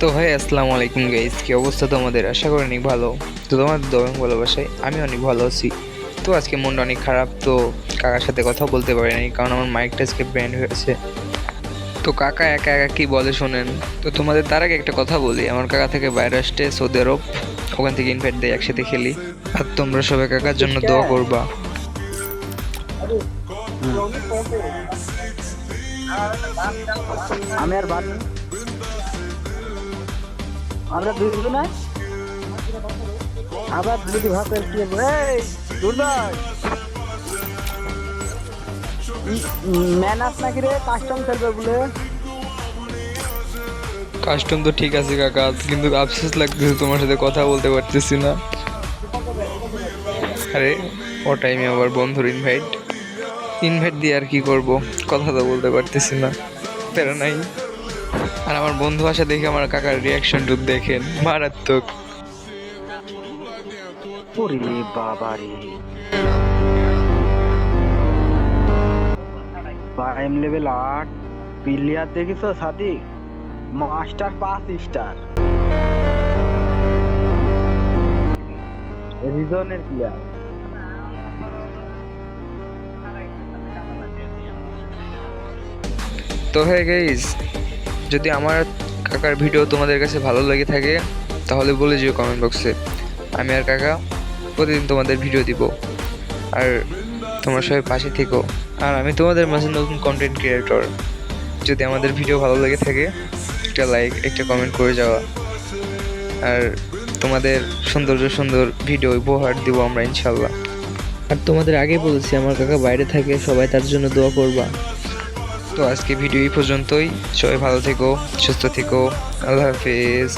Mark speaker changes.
Speaker 1: তো ভাই আসসালামু আলাইকুম গাইস, কি অবস্থা তোমাদের? আশা করি অনেক ভালো। তো তোমাদের দোয়া এবং ভালোবাসায় আমি অনেক ভালো আছি। তো আজকে মনটা অনেক খারাপ, তো কাকার সাথে কথা বলতে পারি নাই কারণ আমার মাইকটা আজকে ব্যান্ড হয়েছে। তো কাকা একা একা কি বলে শোনেন। তো তোমাদের তার আগে একটা কথা বলি, আমার কাকা থেকে বাইরে আসতে সৌদি আরব, ওখান থেকে ইনভাইট দেয়, একসাথে খেলি। আর তোমরা সবাই কাকার জন্য দোয়া করবা।
Speaker 2: আমি আর বাদ নেই। আমরা দুজনে আবার যদি ভাতের কি দুর্দয় ম্যানাস নাকি রে কাস্টম খেলবে বলে।
Speaker 1: কাস্টম তো ঠিক আছে কাকা, কিন্তু আফসোস লাগতেছে তোমার সাথে কথা বলতে পারতেছি না। আরে ও টাইমে আবার বন্ধুর ইনভাইট ইনভাইট দিয়ে আর কি করব, কথা তো বলতে পারতেছি না, প্যারা নাই। আর আমার বন্ধু আসা দেখে আমার কাকার রিয়াকশন টু দেখেন, মারাত্মক।
Speaker 2: ওরে বাবা রে, প্রাইম লেভেল 8 প্লেয়ার দেখিস সাদি, মাস্টার 5 স্টার রিজনের প্লেয়ার।
Speaker 1: তো হ্যাঁ গাইস, যদি আমার কাকার ভিডিও তোমাদের কাছে ভালো লেগে থাকে তাহলে বলে যেও কমেন্ট বক্সে। আমি আর কাকা প্রতিদিন তোমাদের ভিডিও দিব, আর তোমরা সবাই পাশে থেকো। আর আমি তোমাদের মাঝে নতুন কন্টেন্ট ক্রিয়েটর। যদি আমাদের ভিডিও ভালো লেগে থাকে একটা লাইক একটা কমেন্ট করে যাওয়া, আর তোমাদের সুন্দর সুন্দর ভিডিও উপহার দিব আমরা ইনশাল্লাহ। আর তোমাদের আগে বলেছি আমার কাকা বাইরে থাকে, সবাই তার জন্য দোয়া করবা। তো আজকে ভিডিও এই পর্যন্তই, সবাই ভালো থেকো, সুস্থ থেকো, আল্লাহ হাফেজ।